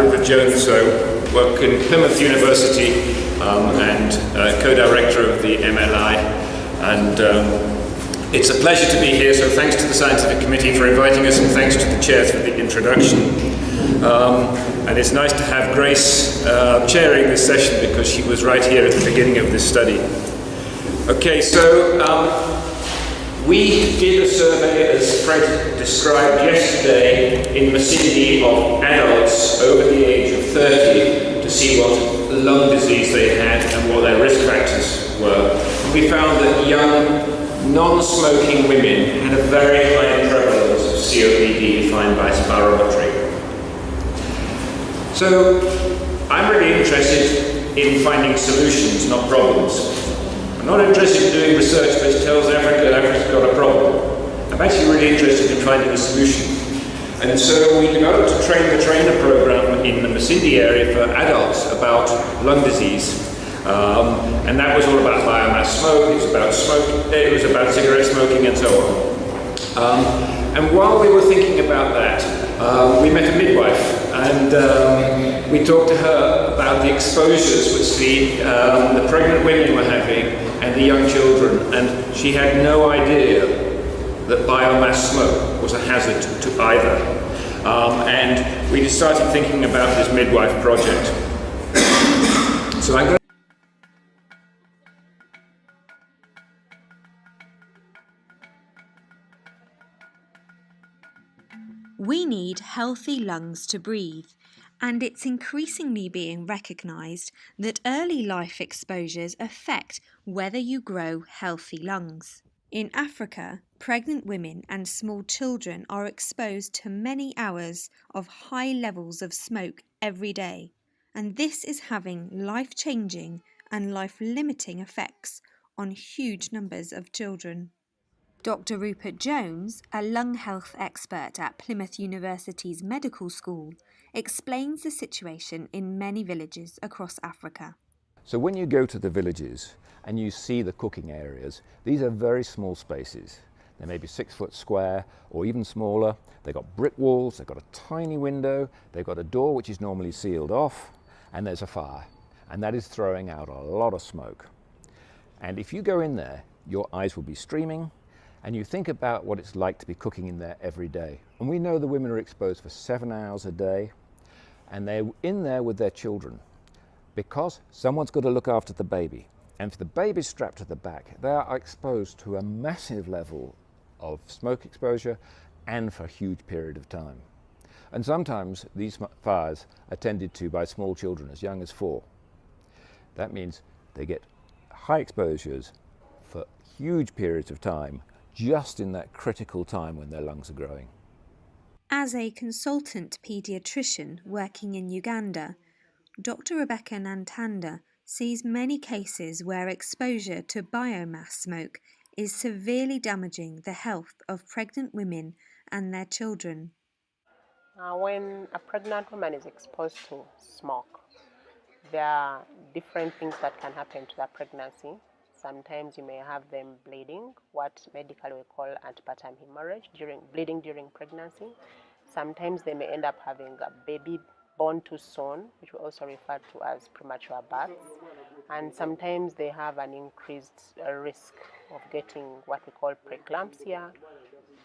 Rupert Jones. I work in Plymouth University and co-director of the MLI, and it's a pleasure to be here, so thanks to the Scientific Committee for inviting us, and thanks to the chairs for the introduction. And it's nice to have Grace chairing this session, because she was right here at the beginning of this study. Okay, so we did a survey, as Fred described yesterday, in Masindi of adults over the age of 30 to see what lung disease they had and what their risk factors were. And we found that young, non-smoking women had a very high prevalence of COPD defined by spirometry. So I'm really interested in finding solutions, not problems. I'm not interested in doing research which tells Africa that Africa's got a problem. I'm actually really interested in finding a solution. And so we developed a train-the-trainer program in the Masindi area for adults about lung disease. And that was all about biomass smoke, it was about cigarette smoking and so on. And while we were thinking about that, we met a midwife, and we talked to her about the exposures which the pregnant women were having and the young children, and she had no idea that biomass smoke was a hazard to either. And we just started thinking about this midwife project. So I'm going to We need healthy lungs to breathe, and it's increasingly being recognised that early life exposures affect whether you grow healthy lungs. In Africa, pregnant women and small children are exposed to many hours of high levels of smoke every day, and this is having life-changing and life-limiting effects on huge numbers of children. Dr. Rupert Jones, a lung health expert at Plymouth University's medical school, explains the situation in many villages across Africa. So when you go to the villages and you see the cooking areas, these are very small spaces. They may be 6 foot square or even smaller. They've got brick walls, they've got a tiny window, they've got a door which is normally sealed off, and there's a fire. And that is throwing out a lot of smoke. And if you go in there, your eyes will be streaming, and you think about what it's like to be cooking in there every day. And we know the women are exposed for 7 hours a day, and they're in there with their children because someone's got to look after the baby. And if the baby's strapped to the back, they are exposed to a massive level of smoke exposure and for a huge period of time. And sometimes these fires are tended to by small children as young as 4. That means they get high exposures for huge periods of time, just in that critical time when their lungs are growing. As a consultant paediatrician working in Uganda, Dr. Rebecca Nantanda sees many cases where exposure to biomass smoke is severely damaging the health of pregnant women and their children. When a pregnant woman is exposed to smoke, there are different things that can happen to that pregnancy. Sometimes you may have them bleeding, what medically we call antepartum hemorrhage, bleeding during pregnancy. Sometimes they may end up having a baby born too soon, which we also refer to as premature birth. And sometimes they have an increased risk of getting what we call preeclampsia,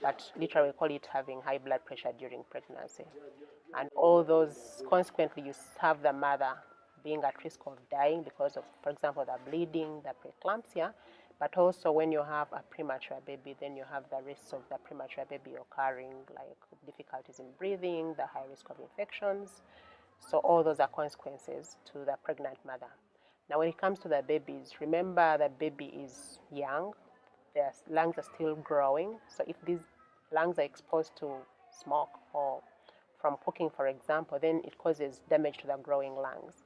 but literally we call it having high blood pressure during pregnancy. And all those, consequently, you have the mother being at risk of dying because of, for example, the bleeding, the preeclampsia, but also when you have a premature baby, then you have the risks of the premature baby occurring, like difficulties in breathing, the high risk of infections. So all those are consequences to the pregnant mother. Now when it comes to the babies, remember the baby is young, their lungs are still growing, so if these lungs are exposed to smoke or from cooking, for example, then it causes damage to the growing lungs.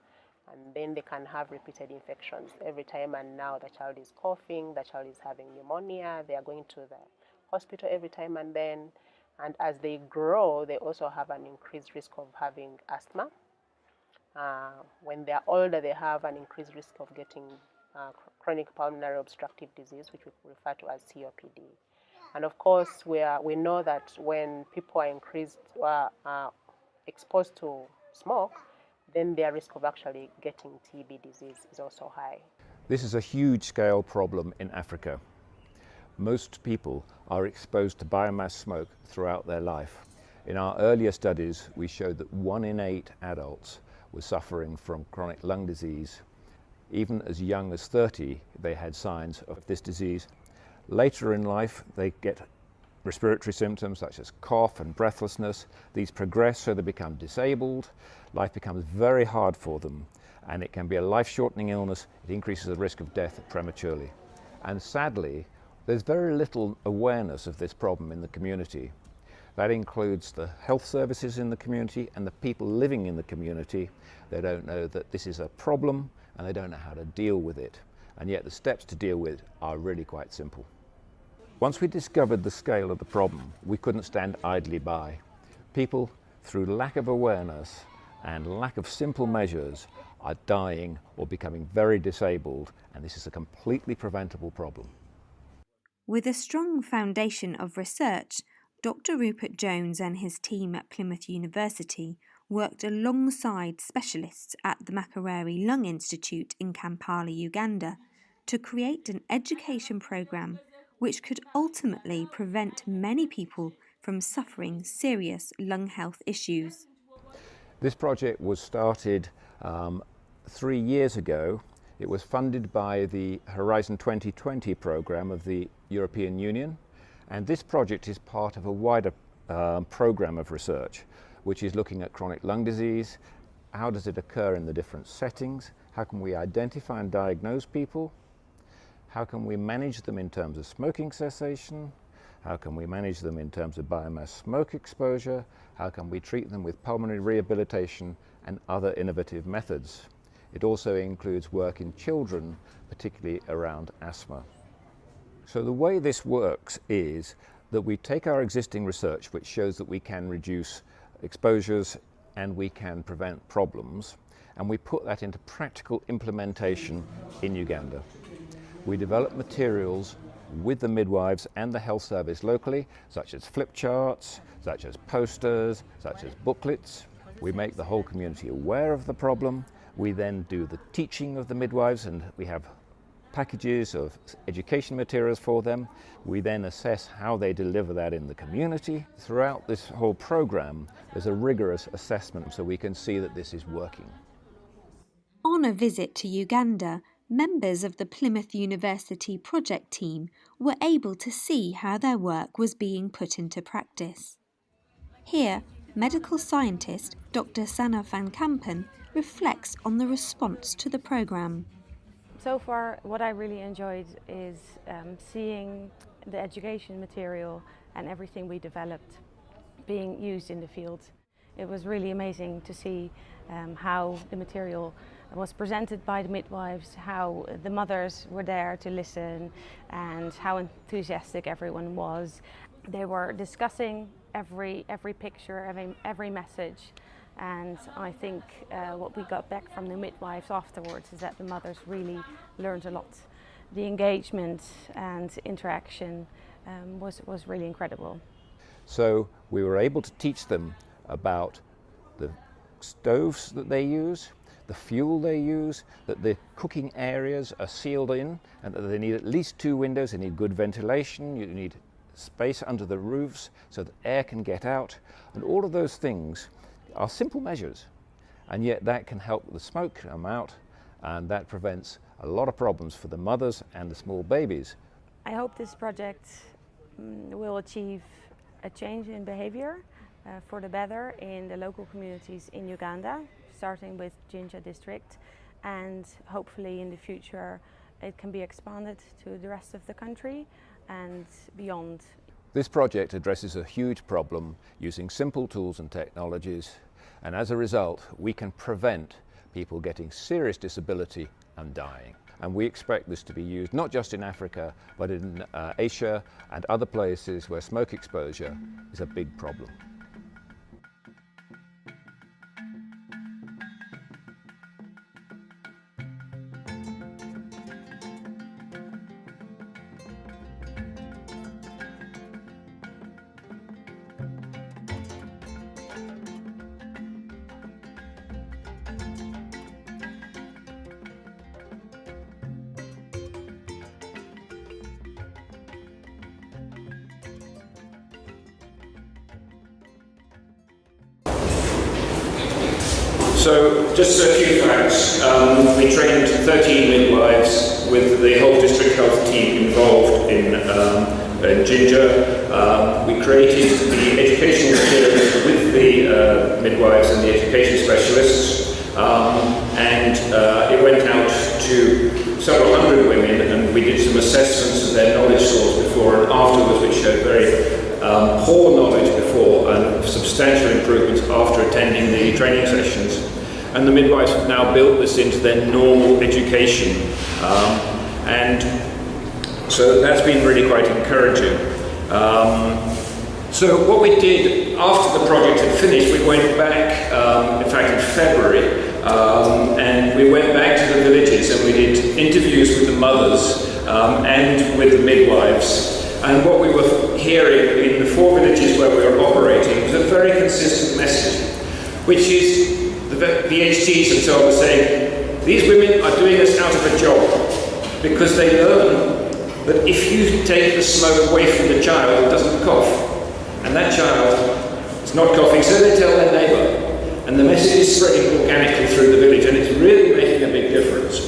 And then they can have repeated infections every time, and now the child is coughing, the child is having pneumonia, they are going to the hospital every time and then. And as they grow, they also have an increased risk of having asthma. When they're older, they have an increased risk of getting chronic pulmonary obstructive disease, which we refer to as COPD. And of course, we know that when people are exposed to smoke, then their risk of actually getting TB disease is also high. This is a huge scale problem in Africa. Most people are exposed to biomass smoke throughout their life. In our earlier studies, we showed that 1 in 8 adults was suffering from chronic lung disease. Even as young as 30, they had signs of this disease. Later in life, they get respiratory symptoms such as cough and breathlessness. These progress so they become disabled. Life becomes very hard for them, and it can be a life-shortening illness. It increases the risk of death prematurely. And sadly, there's very little awareness of this problem in the community. That includes the health services in the community and the people living in the community. They don't know that this is a problem and they don't know how to deal with it. And yet the steps to deal with it are really quite simple. Once we discovered the scale of the problem, we couldn't stand idly by. People, through lack of awareness and lack of simple measures, are dying or becoming very disabled, and this is a completely preventable problem. With a strong foundation of research, Dr. Rupert Jones and his team at Plymouth University worked alongside specialists at the Makerere Lung Institute in Kampala, Uganda, to create an education programme which could ultimately prevent many people from suffering serious lung health issues. This project was started 3 years ago. It was funded by the Horizon 2020 programme of the European Union. And this project is part of a wider programme of research, which is looking at chronic lung disease. How does it occur in the different settings? How can we identify and diagnose people? How can we manage them in terms of smoking cessation? How can we manage them in terms of biomass smoke exposure? How can we treat them with pulmonary rehabilitation and other innovative methods? It also includes work in children, particularly around asthma. So the way this works is that we take our existing research, which shows that we can reduce exposures and we can prevent problems, and we put that into practical implementation in Uganda. We develop materials with the midwives and the health service locally, such as flip charts, such as posters, such as booklets. We make the whole community aware of the problem. We then do the teaching of the midwives, and we have packages of education materials for them. We then assess how they deliver that in the community. Throughout this whole program, there's a rigorous assessment so we can see that this is working. On a visit to Uganda, members of the Plymouth University project team were able to see how their work was being put into practice. Here, medical scientist Dr. Sanna van Kampen reflects on the response to the programme. So far, what I really enjoyed is seeing the education material and everything we developed being used in the field. It was really amazing to see how the material was presented by the midwives, how the mothers were there to listen, and how enthusiastic everyone was. They were discussing every picture, every message. And I think what we got back from the midwives afterwards is that the mothers really learned a lot. The engagement and interaction was really incredible. So we were able to teach them about the stoves that they use, the fuel they use, that the cooking areas are sealed in, and that they need at least 2 windows, they need good ventilation, you need space under the roofs so that air can get out, and all of those things are simple measures, and yet that can help the smoke come out, and that prevents a lot of problems for the mothers and the small babies. I hope this project will achieve a change in behavior for the better in the local communities in Uganda, starting with Jinja district, and hopefully in the future it can be expanded to the rest of the country and beyond. This project addresses a huge problem using simple tools and technologies, and as a result we can prevent people getting serious disability and dying. And we expect this to be used not just in Africa but in Asia and other places where smoke exposure is a big problem. So, just a few facts. We trained 13 midwives with the whole district health team involved in Ginger. We created the educational materials with the midwives and the education specialists, and it went out to several hundred women, and we did some assessments of their knowledge scores before and afterwards, which showed very poor knowledge before and substantial improvements after attending the training sessions. And the midwives have now built this into their normal education. And so that's been really quite encouraging. So what we did after the project had finished, we went back, in fact in February, and we went back to the villages and we did interviews with the mothers and with the midwives. And what we were hearing in the 4 villages where we were operating was a very consistent message, which is the VHTs and so on were saying, these women are doing this out of a job because they learn that if you take the smoke away from the child, it doesn't cough. And that child is not coughing, so they tell their neighbour. And the message is spreading organically through the village, and it's really making a big difference.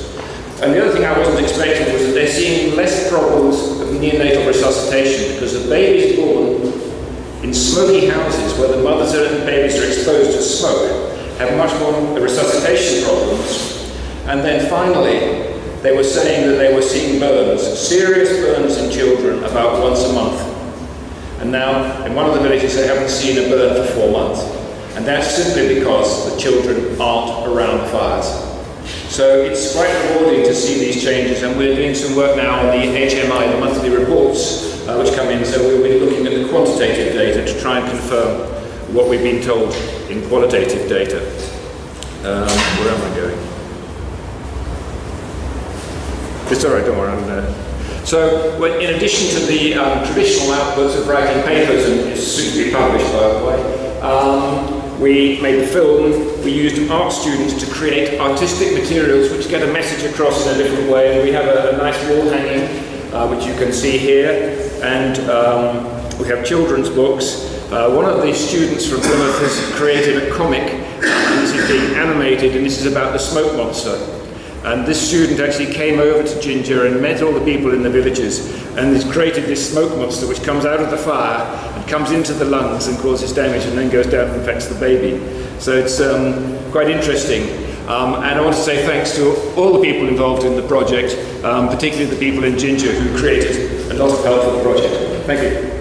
And the other thing I wasn't expecting was that they're seeing less problems of neonatal resuscitation because the babies born in smoky houses where the mothers and babies are exposed to smoke have much more resuscitation problems. And then finally, they were saying that they were seeing burns, serious burns in children about once a month. And now, in one of the villages, they haven't seen a burn for 4 months. And that's simply because the children aren't around the fires. So it's quite rewarding to see these changes, and we're doing some work now on the HMI, the monthly reports, which come in, so we'll be looking at the quantitative data to try and confirm what we've been told in qualitative data. Where am I going? It's all right, don't worry, I'm there. So, in addition to the traditional outputs of writing papers, and it's soon to be published, by the way, we made the film. We used art students to create artistic materials which get a message across in a different way, and we have a nice wall hanging, which you can see here, and we have children's books. One of the students from Plymouth has created a comic, and this is being animated, and this is about the smoke monster. And this student actually came over to Ginger and met all the people in the villages, and has created this smoke monster which comes out of the fire and comes into the lungs and causes damage and then goes down and infects the baby. So it's quite interesting. And I want to say thanks to all the people involved in the project, particularly the people in Ginger who created a lot of help for the project. Thank you.